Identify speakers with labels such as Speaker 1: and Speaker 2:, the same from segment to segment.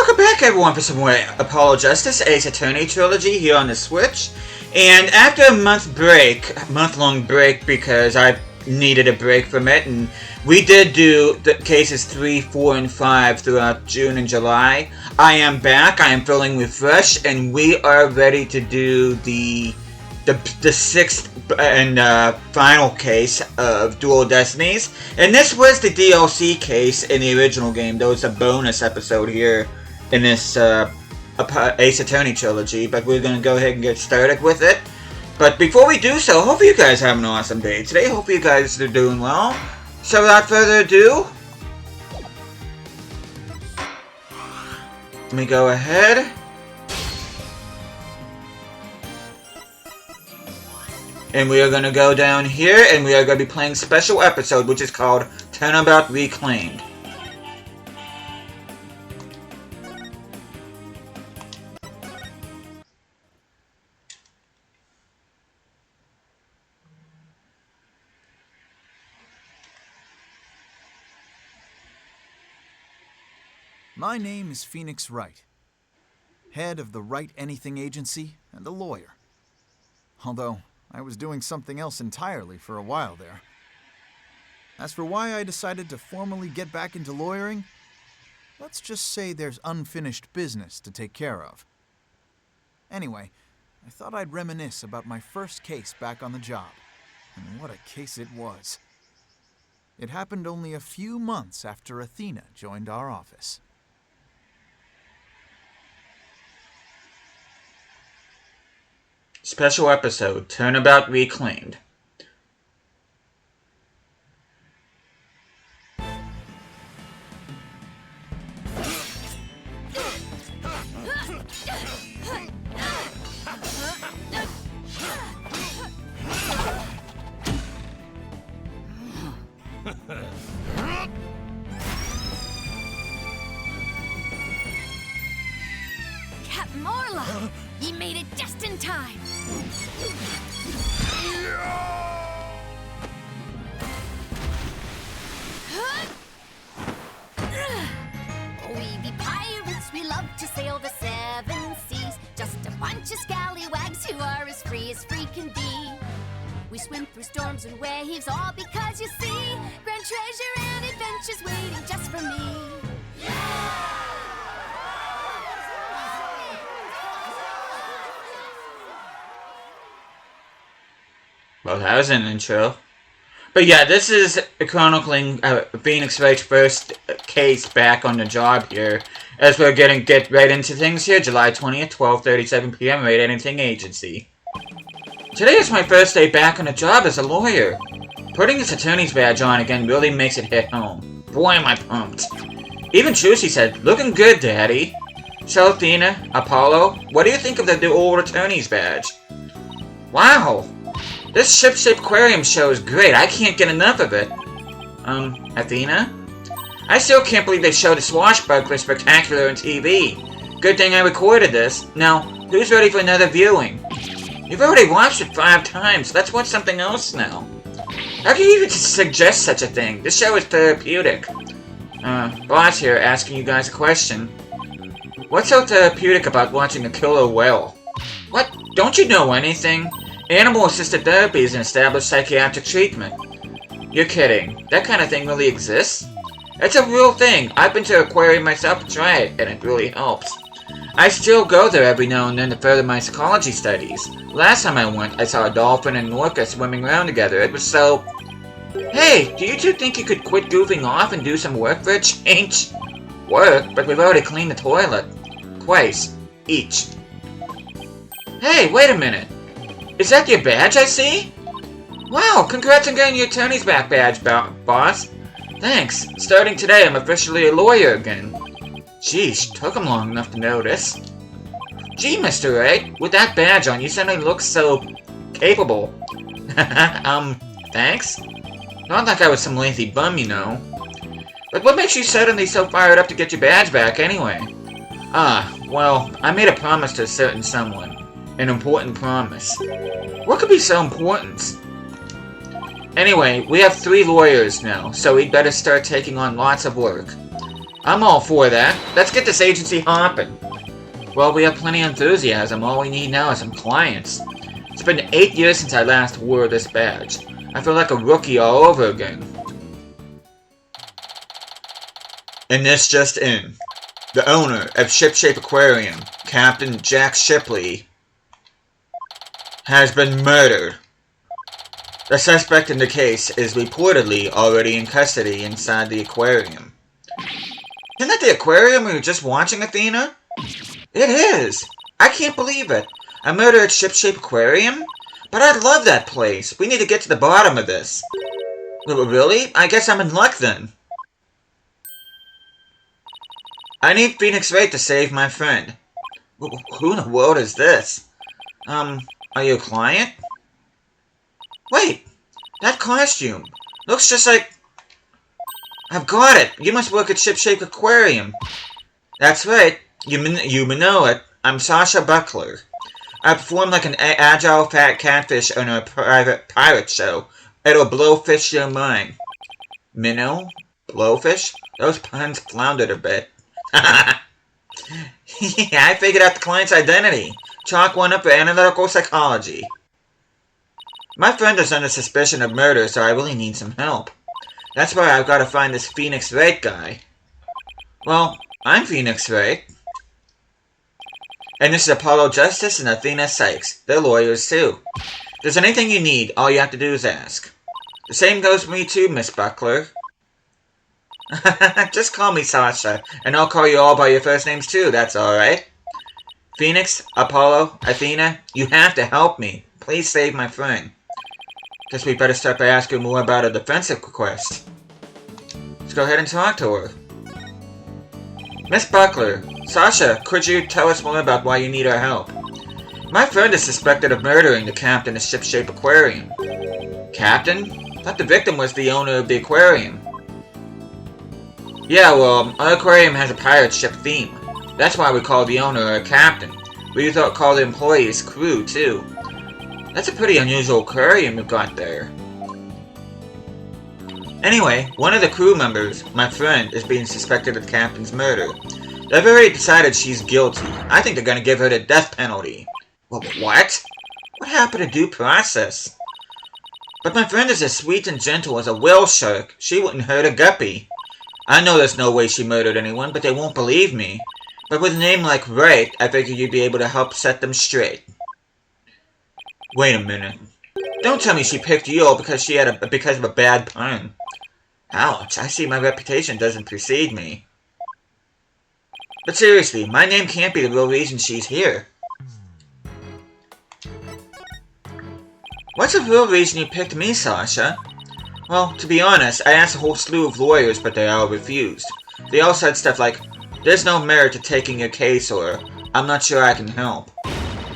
Speaker 1: welcome back everyone for some more Apollo Justice Ace Attorney Trilogy here on the Switch. And after a month-long break because I needed a break from it, and we did do the cases 3, 4, and 5 throughout June and July, I am back, I am feeling refreshed, and we are ready to do the sixth and final case of Dual Destinies. And this was the DLC case in the original game. There was a bonus episode here in this Ace Attorney trilogy, but we're going to go ahead and get started with it. But before we do so, hopefully you guys have an awesome day today. Hopefully you guys are doing well. So without further ado, let me go ahead and we are going to go down here, and we are going to be playing a special episode, which is called Turnabout Reclaimed.
Speaker 2: My name is Phoenix Wright, head of the Wright Anything Agency and a lawyer. Although, I was doing something else entirely for a while there. As for why I decided to formally get back into lawyering, let's just say there's unfinished business to take care of. Anyway, I thought I'd reminisce about my first case back on the job, and what a case it was. It happened only a few months after Athena joined our office.
Speaker 1: Special episode, Turnabout Reclaimed.
Speaker 3: Captain Marla! You made it just in time! We be pirates, we love to sail the 7 seas. Just a bunch of scallywags who are as free can be. We swim through storms and waves, all because you see grand treasure and adventures waiting just for me.
Speaker 1: Well, that was an intro. But yeah, this is chronicling Phoenix Wright's first case back on the job here. As we're gonna get right into things here, July 20th, 12:37 p.m., Wright Anything Agency. Today is my first day back on the job as a lawyer. Putting this attorney's badge on again really makes it hit home. Boy, am I pumped. Even Trucy said, "Looking good, Daddy." So, Athena, Apollo, what do you think of the old attorney's badge? Wow! This ship-shaped aquarium show is great. I can't get enough of it. Athena? I still can't believe they showed the Swashbuckling spectacular on TV. Good thing I recorded this. Now, who's ready for another viewing? You've already watched it 5 times. Let's watch something else now. How can you even suggest such a thing? This show is therapeutic. Boss here asking you guys a question. What's so therapeutic about watching a killer whale? What? Don't you know anything? Animal-assisted therapy is an established psychiatric treatment. You're kidding. That kind of thing really exists? It's a real thing. I've been to an aquarium myself to try it, and it really helps. I still go there every now and then to further my psychology studies. Last time I went, I saw a dolphin and an orca swimming around together. It was so... Hey, do you two think you could quit goofing off and do some work for a change? Work? But we've already cleaned the toilet. Twice. Each. Hey, wait a minute. Is that your badge I see? Wow, congrats on getting your attorney's back badge, boss. Thanks. Starting today, I'm officially a lawyer again. Jeez, took him long enough to notice. Gee, Mr. Wright, with that badge on, you suddenly look so... capable. Thanks? Not like I was some lazy bum, you know. But what makes you suddenly so fired up to get your badge back, anyway? Well, I made a promise to a certain someone. An important promise. What could be so important? Anyway, we have 3 lawyers now, so we'd better start taking on lots of work. I'm all for that. Let's get this agency hopping. Well, we have plenty of enthusiasm. All we need now is some clients. It's been 8 years since I last wore this badge. I feel like a rookie all over again. And this just in. The owner of Shipshape Aquarium, Captain Jack Shipley, has been murdered. The suspect in the case is reportedly already in custody inside the aquarium. Isn't that the aquarium we were just watching, Athena? It is! I can't believe it. A murder at Shipshape Aquarium? But I love that place. We need to get to the bottom of this. Really? I guess I'm in luck then. I need Phoenix Wright to save my friend. Who in the world is this? Are you a client? Wait, that costume. Looks just like... I've got it. You must work at Shipshape Aquarium. That's right. You know it. I'm Swashbuckling. I perform like an agile fat catfish on a private pirate show. It'll blowfish your mind. Minnow? Blowfish? Those puns floundered a bit. Yeah, I figured out the client's identity. Chalk one up for analytical psychology. My friend is under suspicion of murder, so I really need some help. That's why I've got to find this Phoenix Wright guy. Well, I'm Phoenix Wright. And this is Apollo Justice and Athena Sykes. They're lawyers too. If there's anything you need, all you have to do is ask. The same goes for me too, Miss Buckler. Just call me Sasha, and I'll call you all by your first names too, that's alright. Phoenix, Apollo, Athena, you have to help me. Please save my friend. Guess we better start by asking more about a defensive request. Let's go ahead and talk to her. Miss Buckler, Sasha, could you tell us more about why you need our help? My friend is suspected of murdering the captain of Shipshape Aquarium. Captain? I thought the victim was the owner of the aquarium. Yeah, well, our aquarium has a pirate ship theme. That's why we call the owner a captain. We thought call the employees crew, too. That's a pretty unusual aquarium you've got there. Anyway, one of the crew members, my friend, is being suspected of the captain's murder. They've already decided she's guilty. I think they're gonna give her the death penalty. Well, what? What happened to due process? But my friend is as sweet and gentle as a whale shark. She wouldn't hurt a guppy. I know there's no way she murdered anyone, but they won't believe me. But with a name like Wright, I figured you'd be able to help set them straight. Wait a minute. Don't tell me she picked you because of a bad pun. Ouch, I see my reputation doesn't precede me. But seriously, my name can't be the real reason she's here. What's the real reason you picked me, Sasha? Well, to be honest, I asked a whole slew of lawyers, but they all refused. They all said stuff like, there's no merit to taking your case, or I'm not sure I can help.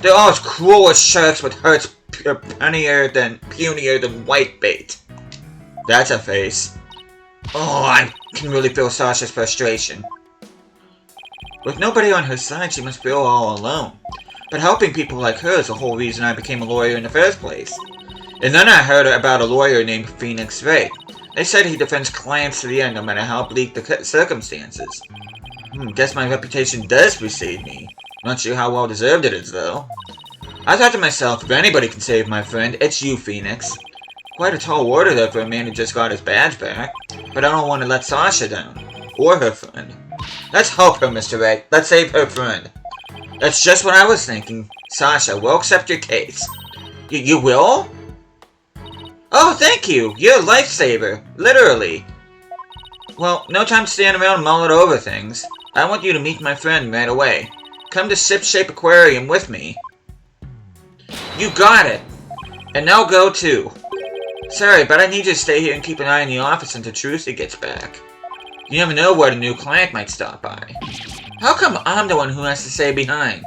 Speaker 1: They're all as cruel as sharks with hurts punier than whitebait. That's a face. Oh, I can really feel Sasha's frustration. With nobody on her side, she must feel all alone. But helping people like her is the whole reason I became a lawyer in the first place. And then I heard about a lawyer named Phoenix Wright. They said he defends clients to the end no matter how bleak the circumstances. Guess my reputation does precede me. Not sure how well deserved it is, though. I thought to myself, if anybody can save my friend, it's you, Phoenix. Quite a tall order there for a man who just got his badge back. But I don't want to let Sasha down. Or her friend. Let's help her, Mr. Wright. Let's save her friend. That's just what I was thinking. Sasha, we'll accept your case. You will? Oh, thank you! You're a lifesaver. Literally. Well, no time to stand around and mull it over things. I want you to meet my friend right away. Come to Shipshape Aquarium with me. You got it! And now go too. Sorry, but I need you to stay here and keep an eye on the office until Trucy gets back. You never know what a new client might stop by. How come I'm the one who has to stay behind?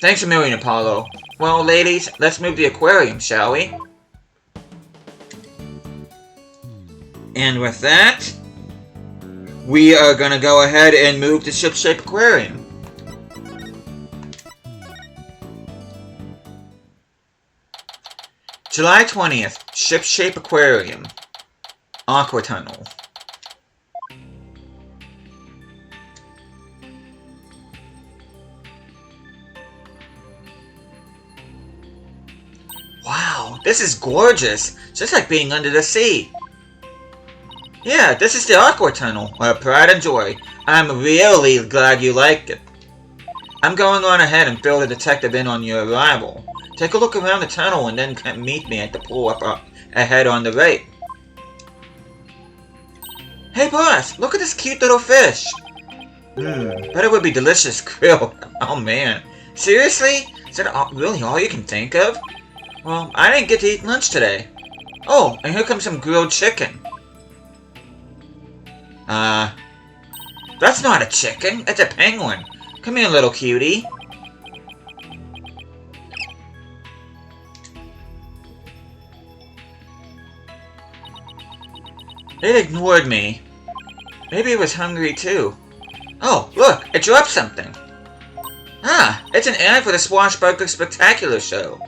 Speaker 1: Thanks a million, Apollo. Well, ladies, let's move the aquarium, shall we? And with that, we are gonna go ahead and move to Shipshape Aquarium. July 20th, Shipshape Aquarium. Aqua Tunnel. this is gorgeous. Just like being under the sea. Yeah, this is the Aqua Tunnel. Pride and joy. I'm really glad you liked it. I'm going on ahead and fill the detective in on your arrival. Take a look around the tunnel and then meet me at the pool up ahead on the right. Hey boss, look at this cute little fish. Bet it would be delicious grilled. Oh man. Seriously? Is that really all you can think of? Well, I didn't get to eat lunch today. Oh, and here comes some grilled chicken. That's not a chicken, it's a penguin. Come here, little cutie. It ignored me. Maybe it was hungry too. Oh, look, it dropped something. Ah, it's an ad for the Swashbuckling Spectacular show.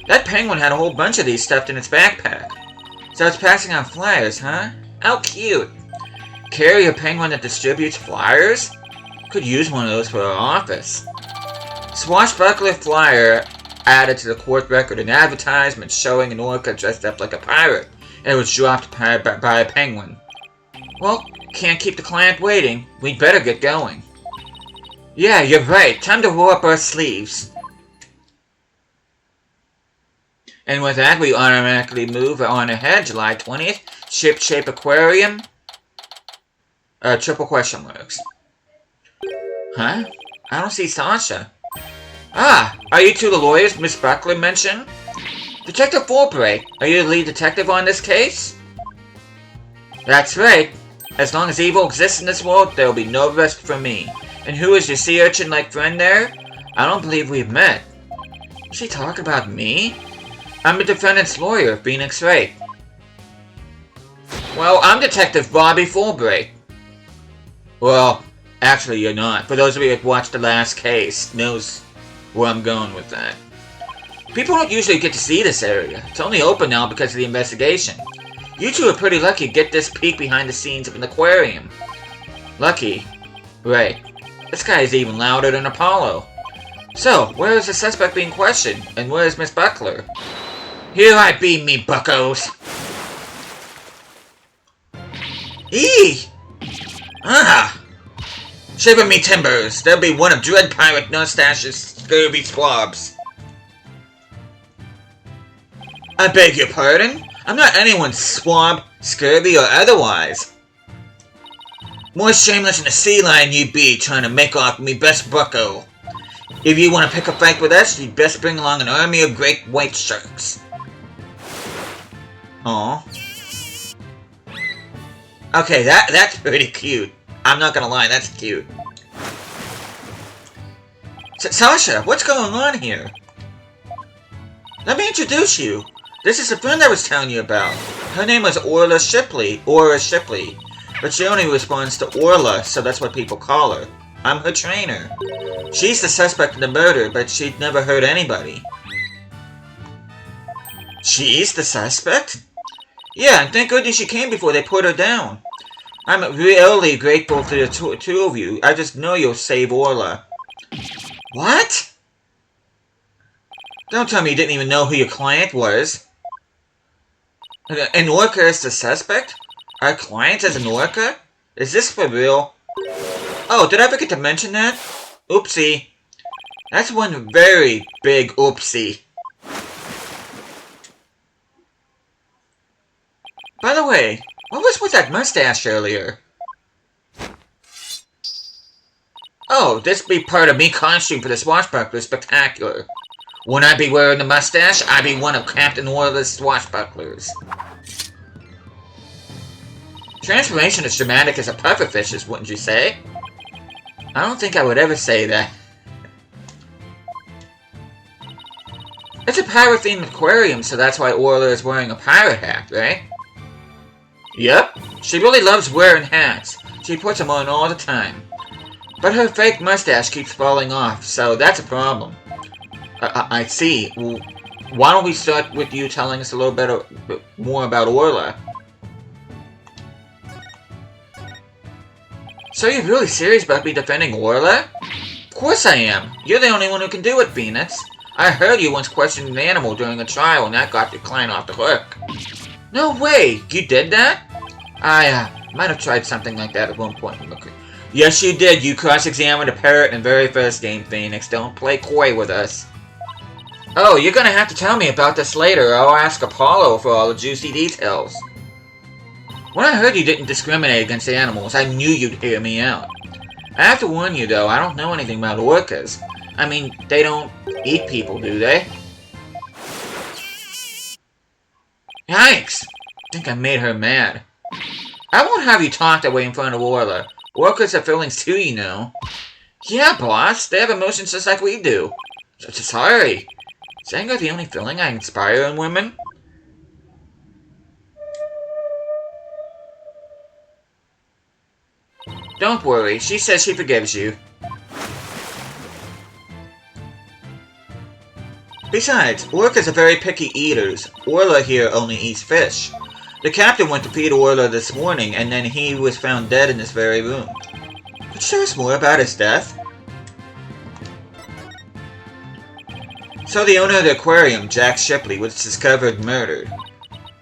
Speaker 1: That penguin had a whole bunch of these stuffed in its backpack. So it's passing out flyers, huh? How cute. Carry a penguin that distributes flyers? Could use one of those for our office. Swashbuckler flyer added to the court record an advertisement showing an orca dressed up like a pirate. And it was dropped by a penguin. Well, can't keep the client waiting. We'd better get going. Yeah, you're right. Time to roll up our sleeves. And with that, we automatically move on ahead. July 20th. Ship-shape aquarium. Triple question marks. Huh? I don't see Sasha. Ah, are you two the lawyers Miss Buckler mentioned? Detective Fulbright, are you the lead detective on this case? That's right. As long as evil exists in this world, there will be no rest for me. And who is your sea urchin-like friend there? I don't believe we've met. Did she talk about me? I'm the defendant's lawyer, Phoenix Wright. Well, I'm Detective Bobby Fulbright. Well, actually you're not. For those of you that watched the last case, knows where I'm going with that. People don't usually get to see this area. It's only open now because of the investigation. You two are pretty lucky to get this peek behind the scenes of an aquarium. Lucky? Right. This guy is even louder than Apollo. So, where is the suspect being questioned? And where is Miss Buckler? Here I be, me buckos! Eee! Ah! Shiver me timbers! There'll be one of Dread Pirate Mustache's scurvy squabs. I beg your pardon? I'm not anyone's swab, scurvy, or otherwise. More shameless than a sea lion you be, trying to make off me best bucko. If you want to pick a fight with us, you'd best bring along an army of great white sharks. Aw. Okay, that's pretty cute. I'm not gonna lie, that's cute. Sasha, what's going on here? Let me introduce you. This is the friend I was telling you about. Her name was Aura Shipley, but she only responds to Orla, so that's what people call her. I'm her trainer. She's the suspect in the murder, but she'd never hurt anybody. She's the suspect? Yeah, and thank goodness she came before they put her down. I'm really grateful to the two of you. I just know you'll save Orla. What? Don't tell me you didn't even know who your client was. An orca is the suspect? Our client is an orca? Is this for real? Oh, did I forget to mention that? Oopsie. That's one very big oopsie. By the way, what was with that mustache earlier? Oh, this be part of me costume for the Swashbuckler Spectacular. Wouldn't I be wearing the mustache, I'd be one of Captain Orla's swashbucklers. Transformation is dramatic as a pufferfish's, wouldn't you say? I don't think I would ever say that. It's a pirate-themed aquarium, so that's why Orla is wearing a pirate hat, right? Yep, she really loves wearing hats. She puts them on all the time. But her fake mustache keeps falling off, so that's a problem. I see. Well, why don't we start with you telling us a little bit more about Orla? So you're really serious about me defending Orla? Of course I am. You're the only one who can do it, Phoenix. I heard you once questioned an animal during a trial and that got your client off the hook. No way! You did that? I might have tried something like that at one point. Yes, you did. You cross-examined a parrot in the very first game, Phoenix. Don't play coy with us. Oh, you're gonna have to tell me about this later, or I'll ask Apollo for all the juicy details. When I heard you didn't discriminate against animals, I knew you'd hear me out. I have to warn you, though, I don't know anything about orcas. I mean, they don't eat people, do they? Yikes! I think I made her mad. I won't have you talk that way in front of Orla. Orcas have feelings too, you know. Yeah, boss. They have emotions just like we do. Sorry. Is anger the only feeling I inspire in women? Don't worry. She says she forgives you. Besides, orcas are very picky eaters. Orla here only eats fish. The captain went to feed Orla this morning, and then he was found dead in this very room. Could you tell us more about his death? So the owner of the aquarium, Jack Shipley, was discovered murdered.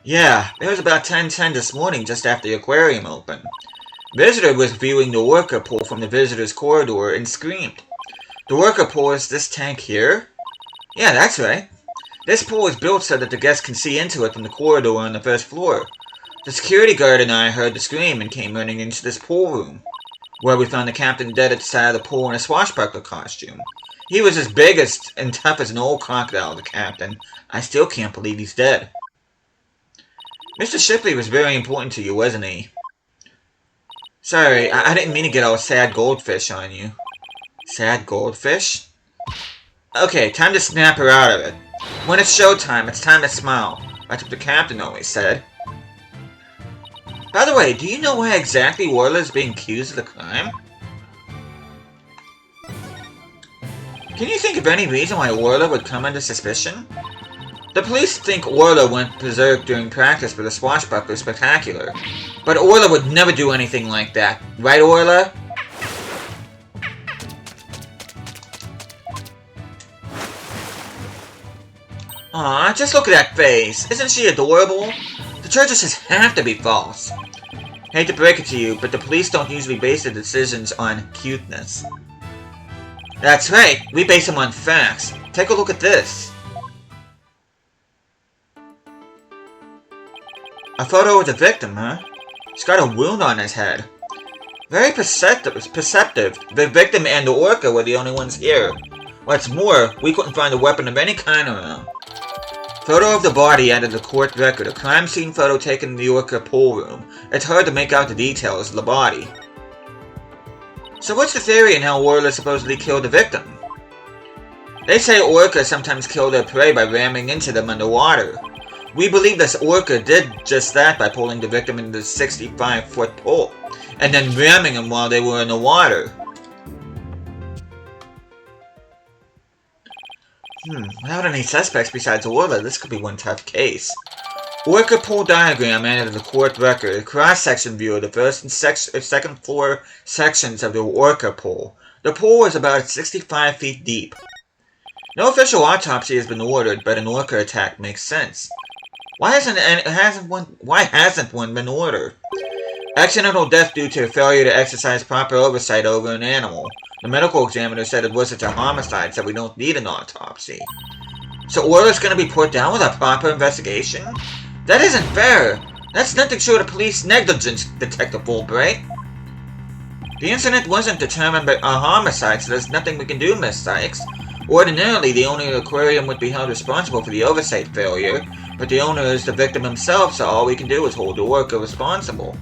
Speaker 1: Yeah, it was about 10:10 this morning, just after the aquarium opened. Visitor was viewing the orca pool from the visitor's corridor and screamed. The orca pool is this tank here? Yeah, that's right. This pool is built so that the guests can see into it from the corridor on the first floor. The security guard and I heard the scream and came running into this pool room, where we found the captain dead at the side of the pool in a swashbuckler costume. He was as big and tough as an old crocodile, the captain. I still can't believe he's dead. Mr. Shipley was very important to you, wasn't he? Sorry, I didn't mean to get all sad goldfish on you. Sad goldfish? Okay, time to snap her out of it. When it's showtime, it's time to smile. That's what the captain always said. By the way, do you know why exactly Orla is being accused of the crime? Can you think of any reason why Orla would come under suspicion? The police think Orla went berserk during practice for the Swashbuckler Spectacular. But Orla would never do anything like that. Right, Orla? Aw, just look at that face. Isn't she adorable? The charges just have to be false. Hate to break it to you, but the police don't usually base their decisions on cuteness. That's right, we base them on facts. Take a look at this. A photo of the victim, huh? He's got a wound on his head. Very perceptive. The victim and the orca were the only ones here. What's more, we couldn't find a weapon of any kind around. Photo of the body added to the court record. A crime scene photo taken in the orca pool room. It's hard to make out the details of the body. So what's the theory on how Orla supposedly killed the victim? They say orcas sometimes kill their prey by ramming into them underwater. We believe this orca did just that by pulling the victim into the 65-foot pool, and then ramming him while they were in the water. Without any suspects besides Orla, this could be one tough case. Orca pool diagram added to the court record, a cross-section view of the first and second floor sections of the orca pool. The pool is about 65 feet deep. No official autopsy has been ordered, but an orca attack makes sense. Why hasn't one been ordered? Accidental death due to failure to exercise proper oversight over an animal. The medical examiner said it wasn't a homicide, so we don't need an autopsy. So Orla's gonna be put down without proper investigation? That isn't fair! That's nothing short of police negligence, Detective Fulbright. The incident wasn't determined by a homicide, so there's nothing we can do, Miss Sykes. Ordinarily, the owner of the aquarium would be held responsible for the oversight failure, but the owner is the victim himself, so all we can do is hold the orca responsible.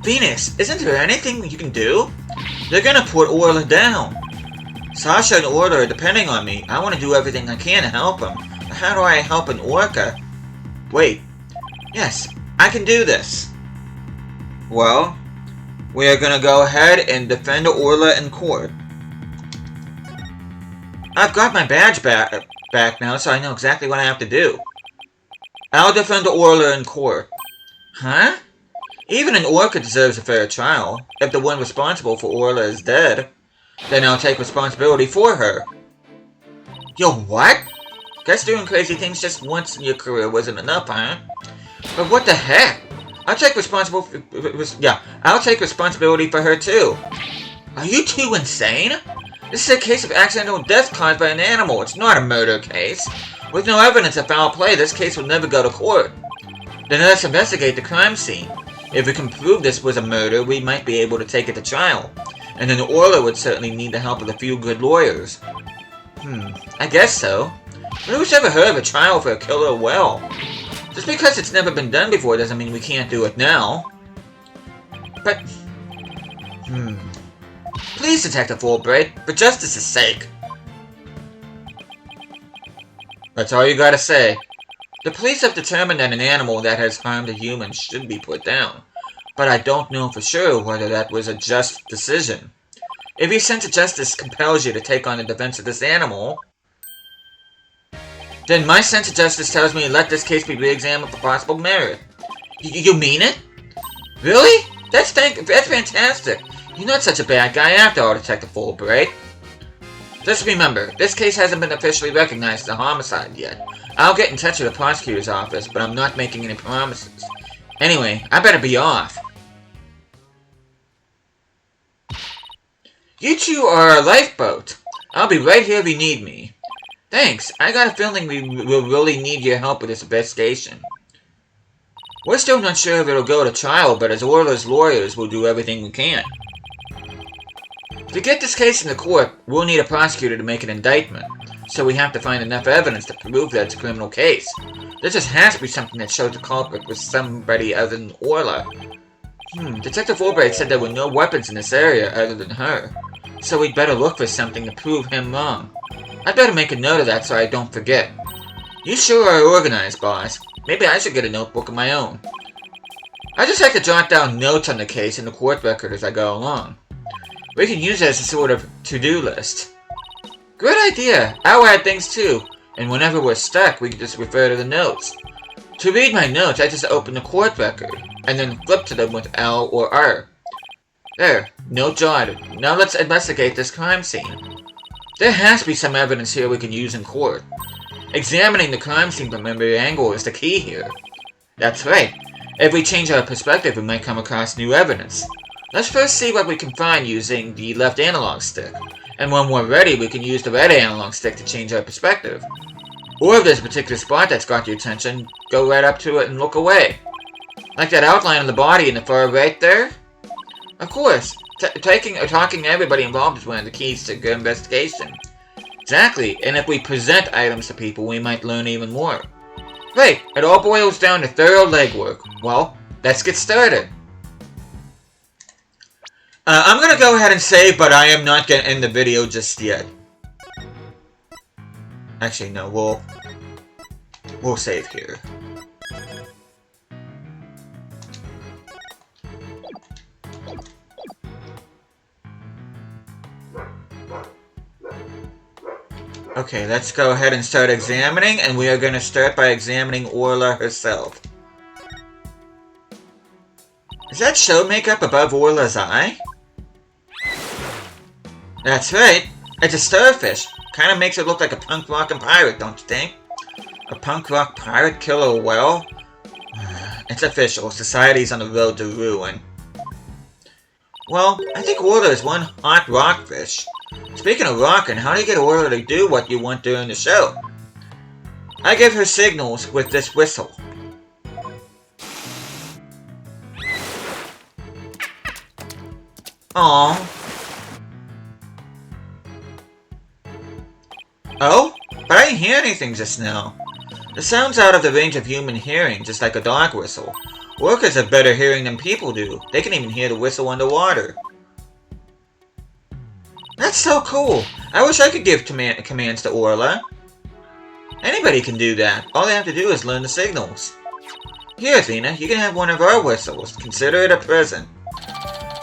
Speaker 1: Phoenix, isn't there anything you can do? They're gonna put Orla down. Sasha and Orla are depending on me. I want to do everything I can to help them. But how do I help an orca? Wait. Yes, I can do this. Well, we are gonna go ahead and defend Orla in court. I've got my badge back now, so I know exactly what I have to do. I'll defend Orla in court. Huh? Even an orca deserves a fair trial, if the one responsible for Orla is dead. Then I'll take responsibility for her. Yo, what? Guess doing crazy things just once in your career wasn't enough, huh? But what the heck? I'll take responsibility for her too. Are you two insane? This is a case of accidental death caused by an animal. It's not a murder case. With no evidence of foul play, this case will never go to court. Then let's investigate the crime scene. If we can prove this was a murder, we might be able to take it to trial. And then Orla would certainly need the help of a few good lawyers. I guess so. But who's ever heard of a trial for a killer whale? Just because it's never been done before doesn't mean we can't do it now. But... Please, Detective Fulbright, for justice's sake. That's all you gotta say. The police have determined that an animal that has harmed a human should be put down. But I don't know for sure whether that was a just decision. If your sense of justice compels you to take on the defense of this animal, then my sense of justice tells me to let this case be re-examined for possible merit. You mean it? Really? That's fantastic. You're not such a bad guy after all, Detective Fulbright. Just remember, this case hasn't been officially recognized as a homicide yet. I'll get in touch with the prosecutor's office, but I'm not making any promises. Anyway, I better be off. You two are a lifeboat. I'll be right here if you need me. Thanks. I got a feeling we will really need your help with this investigation. We're still not sure if it'll go to trial, but as Orla's lawyers, we'll do everything we can. To get this case into court, we'll need a prosecutor to make an indictment, so we have to find enough evidence to prove that it's a criminal case. There just has to be something that shows the culprit was somebody other than Orla. Detective Fulbright said there were no weapons in this area other than her, so we'd better look for something to prove him wrong. I'd better make a note of that so I don't forget. You sure are organized, boss. Maybe I should get a notebook of my own. I just like to jot down notes on the case in the court record as I go along. We can use it as a sort of to-do list. Good idea! I'll add things too, and whenever we're stuck, we can just refer to the notes. To read my notes, I just open the court record, and then flip to them with L or R. There, note jotted. Now let's investigate this crime scene. There has to be some evidence here we can use in court. Examining the crime scene from every angle is the key here. That's right. If we change our perspective, we might come across new evidence. Let's first see what we can find using the left analog stick. And when we're ready, we can use the red analog stick to change our perspective. Or if there's a particular spot that's got your attention, go right up to it and look away. Like that outline of the body in the far right there? Of course, talking to everybody involved is one of the keys to good investigation. Exactly, and if we present items to people, we might learn even more. Right, it all boils down to thorough legwork. Well, let's get started. I'm gonna go ahead and save, but I am not gonna end the video just yet. Actually, no, we'll save here. Okay, let's go ahead and start examining, and we are going to start by examining Orla herself. Is that show makeup above Orla's eye? That's right, it's a starfish. Kind of makes it look like a punk rockin' pirate, don't you think? A punk rock pirate kill a whale? It's official, society's on the road to ruin. Well, I think Orla is one hot rockfish. Speaking of rockin', how do you get Orla to do what you want during the show? I give her signals with this whistle. Aww. Oh? But I didn't hear anything just now. The sound's out of the range of human hearing, just like a dog whistle. Orcas have better hearing than people do. They can even hear the whistle underwater. That's so cool! I wish I could give commands to Orla. Anybody can do that. All they have to do is learn the signals. Here, Athena, you can have one of our whistles. Consider it a present.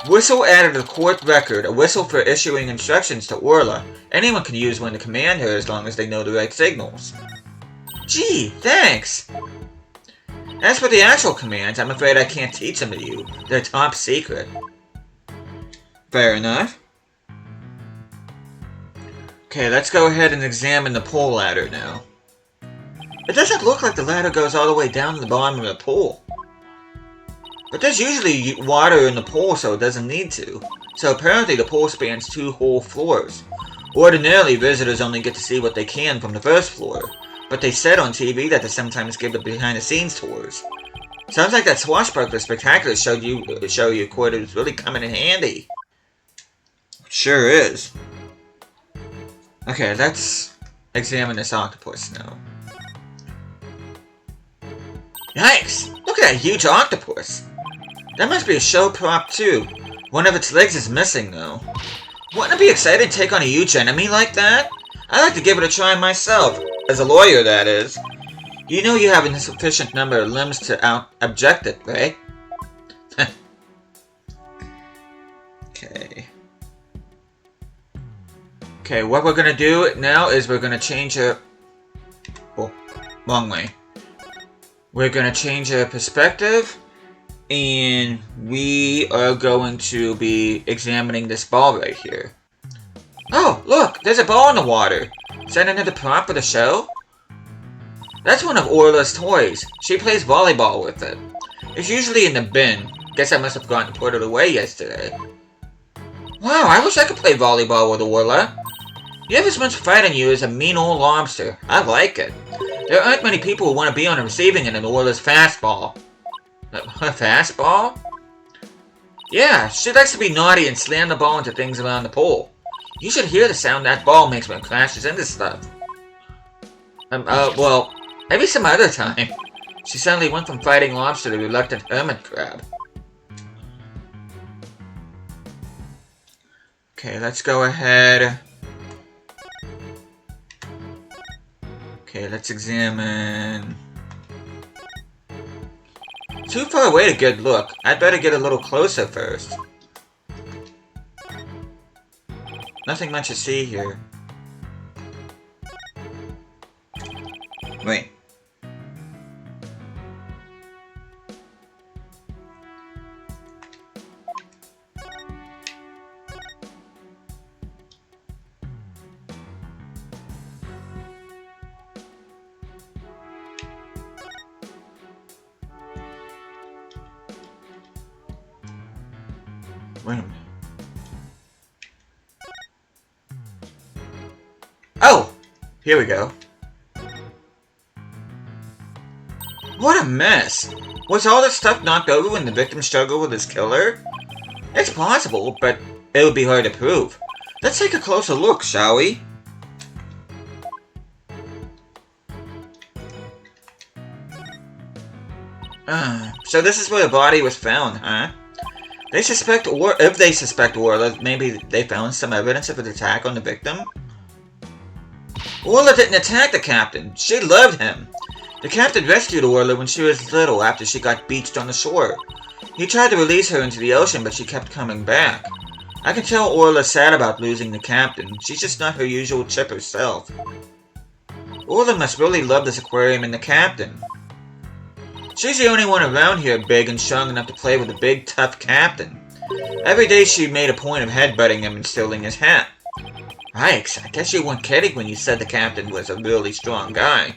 Speaker 1: Whistle added to the court record, a whistle for issuing instructions to Orla. Anyone can use one to command her as long as they know the right signals. Gee, thanks! As for the actual commands, I'm afraid I can't teach them to you. They're top secret. Fair enough. Okay, let's go ahead and examine the pool ladder now. It doesn't look like the ladder goes all the way down to the bottom of the pool. But there's usually water in the pool, so it doesn't need to. So apparently the pool spans 2 whole floors. Ordinarily, visitors only get to see what they can from the first floor. But they said on TV that they sometimes give the behind-the-scenes tours. Sounds like that Swashbuckler Spectacular show you recorded is really coming in handy. Sure is. Okay, let's examine this octopus now. Yikes! Look at that huge octopus! That must be a show prop too. One of its legs is missing though. Wouldn't it be exciting to take on a huge enemy like that? I'd like to give it a try myself. As a lawyer, that is. You know you have a sufficient number of limbs to object it, right? Okay. Okay, what we're gonna do now is we're gonna change our... Oh, wrong way. We're gonna change our perspective, and we are going to be examining this ball right here. Oh, look! There's a ball in the water! Is that another prop for the show? That's one of Orla's toys. She plays volleyball with it. It's usually in the bin. Guess I must have gotten put it away yesterday. Wow, I wish I could play volleyball with Orla. You have as much fight in you as a mean old lobster. I like it. There aren't many people who want to be on the receiving end of Orla's fastball. Her fastball? Yeah, she likes to be naughty and slam the ball into things around the pool. You should hear the sound that ball makes when it crashes into stuff. Well, maybe some other time. She suddenly went from fighting lobster to reluctant hermit crab. Okay, let's go ahead. Okay, let's examine... Too far away to good look. I'd better get a little closer first. Nothing much to see here. Wait. Wait a minute. Oh! Here we go. What a mess! Was all this stuff knocked over when the victim struggled with his killer? It's possible, but it would be hard to prove. Let's take a closer look, shall we? So this is where the body was found, huh? They suspect, or if they suspect Orla, maybe they found some evidence of an attack on the victim? Orla didn't attack the captain. She loved him. The captain rescued Orla when she was little after she got beached on the shore. He tried to release her into the ocean, but she kept coming back. I can tell Orla's sad about losing the captain. She's just not her usual chipper self. Orla must really love this aquarium and the captain. She's the only one around here big and strong enough to play with a big, tough captain. Every day she made a point of headbutting him and stealing his hat. Yikes, I guess you weren't kidding when you said the captain was a really strong guy.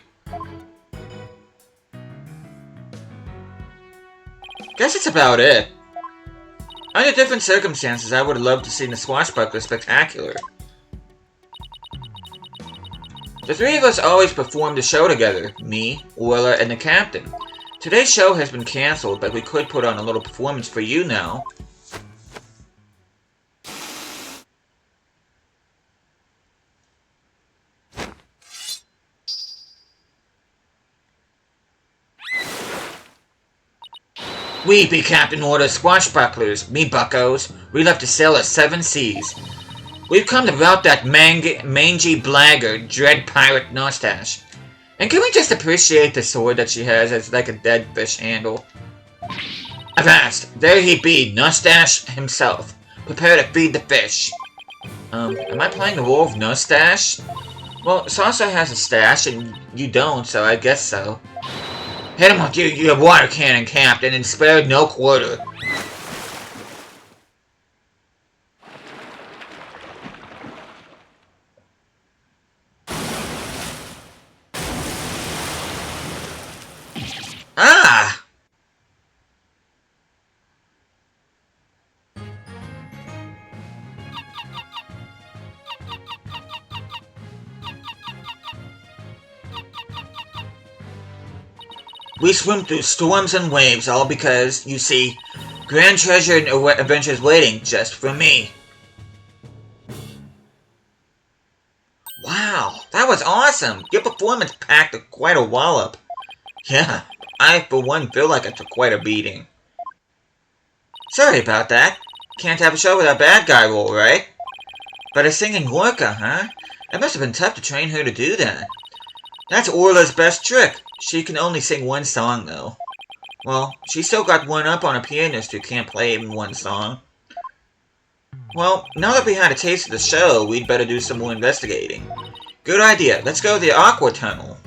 Speaker 1: Guess that's about it. Under different circumstances, I would have loved to see the Swashbuckler Spectacular. The three of us always performed the show together, me, Orla, and the captain. Today's show has been cancelled, but we could put on a little performance for you now. We be Captain Orla's Swashbucklers, me buckos. We left to sail the 7 seas. We've come to rout that mangy blackguard, Dread Pirate Nostache. And can we just appreciate the sword that she has as like a dead fish handle? Avast! There he be, Nostache himself. Prepare to feed the fish. Am I playing the role of Nostache? Well, Salsa has a stash, and you don't, so I guess so. Hit him with your water cannon, Captain, and spare no quarter. Ah! We swim through storms and waves, all because, you see, grand treasure and adventures waiting just for me. Wow, that was awesome! Your performance packed quite a wallop. Yeah, I for one feel like I took quite a beating. Sorry about that. Can't have a show without a bad guy role, right? But a singing Lorca, huh? It must have been tough to train her to do that. That's Orla's best trick. She can only sing one song, though. Well, she still got one up on a pianist who can't play even one song. Well, now that we had a taste of the show, we'd better do some more investigating. Good idea. Let's go to the Aqua Tunnel.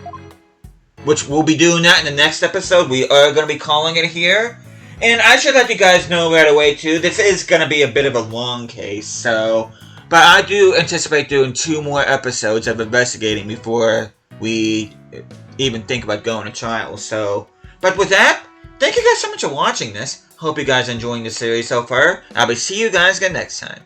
Speaker 1: Which we'll be doing that in the next episode. We are going to be calling it here. And I should let you guys know right away, too. This is going to be a bit of a long case, so... But I do anticipate doing 2 more episodes of investigating before we even think about going to trial, so... But with that, thank you guys so much for watching this. Hope you guys are enjoying the series so far. I'll be see you guys again next time.